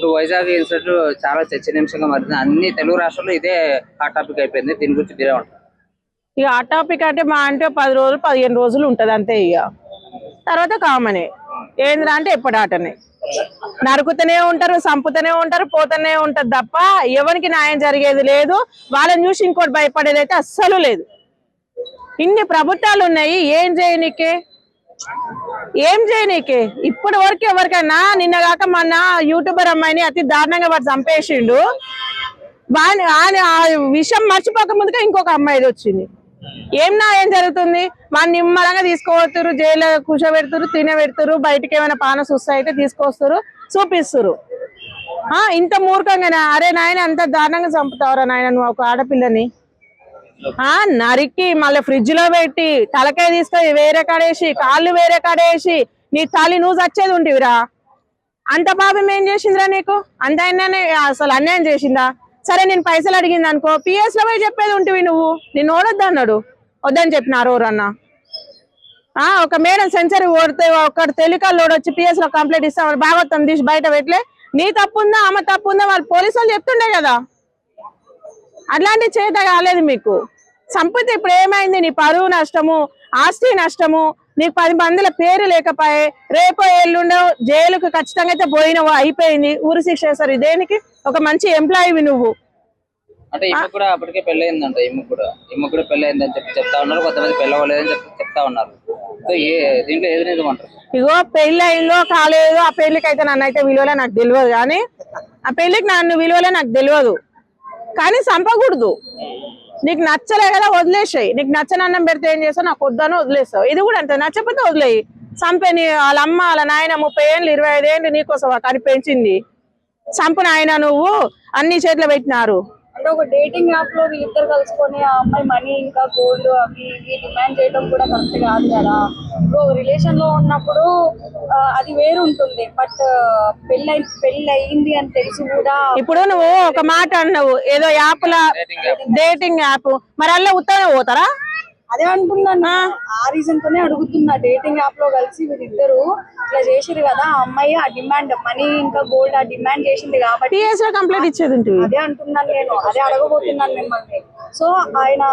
ఇప్పుడు వైజాగ్ ఇన్సిడెంట్ చాలా చర్చనీయాంశంగా మారింది. అన్ని తెలుగు రాష్ట్రాల్లో ఇదే హాట్ టాపిక్ అయిపోయింది. దీని గురించి మీరే ఉంటారు. ఇక హాట్ టాపిక్ అంటే మా అంటే 10 రోజులు 15 రోజులు ఉంటది అంతే. ఇక తర్వాత కామనే ఏంద్రా అంటే ఎప్పటి ఆటనే నరుకుతూనే ఉంటారు, చంపుతూనే ఉంటారు, పోతూనే ఉంటది తప్ప ఎవరికి న్యాయం జరిగేది లేదు. వాళ్ళని చూసి ఇంకోటి భయపడేది అయితే అస్సలు లేదు. ఇన్ని ప్రభుత్వాలు ఉన్నాయి, ఏం చేయనీకే ఇప్పటి వరకు ఎవరికైనా నిన్న కాక మొన్న యూట్యూబర్ అమ్మాయిని అతి దారుణంగా వాడు చంపేసిండు. ఆ విషయం మర్చిపోక ముందుగా ఇంకొక అమ్మాయిది వచ్చింది. ఏం జరుగుతుంది? వాళ్ళు నిమ్మలంగా తీసుకోవచ్చురు, జైలు కూర్చోబెడుతురు, తినబెడుతురు, బయటకి ఏమైనా పాన సుస్త అయితే తీసుకొస్తారు, చూపిస్తురు. ఇంత మూర్ఖంగానే అరే నాయన అంత దారుణంగా చంపుతావురా నాయన నువ్వు ఒక ఆడపిల్లని? నరికి మళ్ళీ ఫ్రిడ్జ్ లో పెట్టి తలకాయ తీసుకొని వేరే కాడేసి కాళ్ళు వేరే కాడేసి నీ తల్లి నువ్వు చచ్చేది ఉంటివిరా. అంత పాపం ఏం చేసిందిరా నీకు? అంత అయినా అసలు అన్యాయం చేసిందా? సరే నేను పైసలు అడిగింది అనుకో, పిఎస్ లో పోయి చెప్పేది ఉంటివి నువ్వు. నేను ఓడొద్దు అన్నాడు, వద్దని చెప్పినారు ఎవరన్నా? ఒక మేడం సెంచరీ ఓడితే ఒకటి తెలికల్లో వచ్చి పిఎస్ లో కంప్లైంట్ ఇస్తాం భాగవతం తీసి బయట పెట్టలే. నీ తప్పుందా ఆమె తప్పుందా వాళ్ళు పోలీసులు చెప్తుండే కదా. అట్లాంటి చేత కాలేదు మీకు. సంపత్తి ఇప్పుడు ఏమైంది? నీ పరువు నష్టము, ఆస్తి నష్టము, నీకు 10 మందిల పేరు లేకపోయే, రేపో ఎల్లుండో జైలుకు ఖచ్చితంగా అయితే పోయినవు, అయిపోయింది, ఊరు శిక్ష చేస్తారు. దేనికి? ఒక మంచి ఎంప్లాయీవి నువ్వు. అంటే ఈమె కూడా అప్పటికే పెళ్ళయిందంట. ఈమె కూడా పెళ్ళయిందని చెప్తా ఉన్నారు. కొంతమంది పెళ్ళవలేదని చెప్తా ఉన్నారు. సో దీంట్లో ఏది నిజం అంటారు? ఇగో పెళ్లి అయిందో కాలేదు, ఆ పెళ్లికి అయితే నన్ను అయితే విలువలే నాకు తెలియదు. కానీ ఆ పెళ్లికి నన్ను విలువలే నాకు తెలియదు. కానీ చంపకూడదు. నీకు నచ్చలే కదా వదిలేసాయి. నీకు నచ్చని అన్నం పెడితే ఏం చేస్తావు? నాకు వద్దాను వదిలేస్తావు. ఇది కూడా అంతే, నచ్చకపోతే వదిలేయి. చంపని వాళ్ళ అమ్మ వాళ్ళ నాయన 30 ఏళ్ళు 25 ఏళ్ళు నీకోసం కానీ పెంచింది. చంపు నాయన నువ్వు అన్ని చేతిలో పెట్టినారు. అంటే ఒక డేటింగ్ యాప్ లో వీళ్ళిద్దరు కలుసుకొని ఆ అమ్మాయి మనీ ఇంకా గోల్డ్ అవి ఇవి డిమాండ్ చేయడం కూడా కరెక్ట్ కాదు కదా. ఇప్పుడు రిలేషన్ లో ఉన్నప్పుడు అది వేరు ఉంటుంది. బట్ పెళ్ళి అయింది అని తెలిసి కూడా ఇప్పుడు నువ్వు ఒక మాట అన్నావు ఏదో యాప్ లా డేటింగ్ యాప్, మరి అలా ఉత్తగా పోతారా? అదే అంటున్నాను, ఆ రీజన్ తోనే అడుగుతున్నా. డేటింగ్ యాప్ లో కలిసి వీళ్ళిద్దరు ఇట్లా చేసిరు కదా, ఆ అమ్మాయి ఆ డిమాండ్ మనీ ఇంకా గోల్డ్ ఆ డిమాండ్ చేసింది కాబట్టి పిఎస్ లో కంప్లైంట్ ఇచ్చేది ఉంటుంది. అదే అంటున్నాను నేను, అదే అడగబోతున్నాను మిమ్మల్ని. సో ఆయన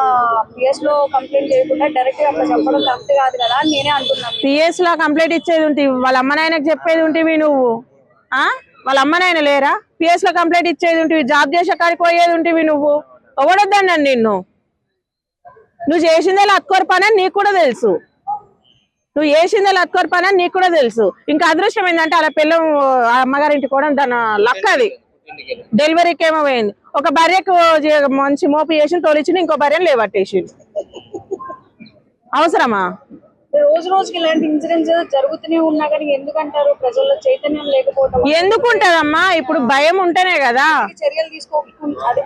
పిఎస్ లో కంప్లైంట్ చేయకుండా డైరెక్ట్ గా అట్లా చెప్పడం కరెక్ట్ కాదు కదా అని నేనే అంటున్నాను. పిఎస్ లో కంప్లైంట్ ఇచ్చేది ఉంటుంది, వాళ్ళ అమ్మ నాయనకు చెప్పేది ఉంటుంది నువ్వు. వాళ్ళ అమ్మ నాయన లేరా? పిఎస్ లో కంప్లైంట్ ఇచ్చేది ఉంటుంది, జాబ్ చేసే కాడికి పోయేది ఉంటుంది నువ్వు. ఎవడొద్దాను నిన్ను. నువ్వు చేసిందే లత్కోర్ పని అని నీకు కూడా తెలుసు. ఇంకా అదృష్టం ఏంటంటే అలా పిల్లం అమ్మగారింటి కూడా తన లక్ అది. డెలివరీకి ఏమో పోయింది. ఒక భార్యకు మంచి మోపు చేసి తోలిచ్చి ఇంకో భార్యను లేవట్టేసి. అవసరమా? రోజు రోజుకి ఇలాంటి ఇన్సిడెంట్స్ జరుగుతూనే ఉన్నా కానీ ఎందుకంటారు ప్రజల్లో చైతన్యం లేకపోవడం? ఎందుకుంటదమ్మా? ఇప్పుడు భయం ఉంటేనే కదా చర్యలు తీసుకోవాలి.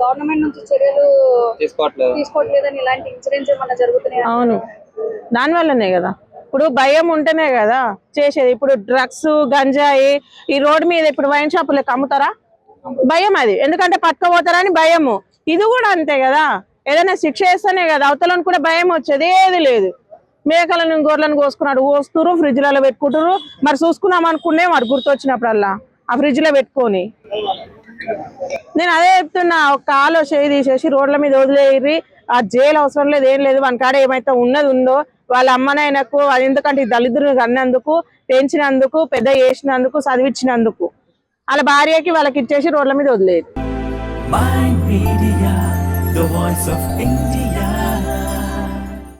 గవర్నమెంట్ నుంచి చర్యలు తీసుకోవట్లేదని ఇలాంటి ఇన్సిడెంట్స్ ఏమన్నా జరుగుతున్నాయి? అవును, దాని వల్లనే కదా. ఇప్పుడు భయం ఉంటేనే కదా చేసేది. ఇప్పుడు డ్రగ్స్ గంజాయి ఈ రోడ్డు మీద ఇప్పుడు వైన్ షాపులకు అమ్ముతారా? భయం అది, ఎందుకంటే పట్టుకోపోతారని భయము. ఇది కూడా అంతే కదా, ఏదైనా శిక్ష వేస్తేనే కదా అవతలను కూడా భయం వచ్చేది. ఏది లేదు. మేకలను గొర్రెలను కోస్తున్నారు, ఫ్రిడ్జ్లలో పెట్టుకుంటారు. మరి చూసుకున్నాం అనుకునే వాడు గుర్తొచ్చినప్పుడల్లా ఆ ఫ్రిడ్జ్ లో పెట్టుకొని. నేను అదే చెప్తున్నా, ఒక కాలో చేయి తీసేసి రోడ్ల మీద వదిలేయి. ఆ జైలు అవసరం లేదు, ఏం లేదు. వాని కాడ ఏమైతే ఉన్నది ఉందో వాళ్ళ అమ్మనైనకు, అది ఎందుకంటే దళిద్రుని కన్నందుకు, పెంచినందుకు, పెద్ద చేసినందుకు, చదివించినందుకు వాళ్ళ భార్యకి వాళ్ళకి ఇచ్చేసి రోడ్ల మీద వదిలేదు.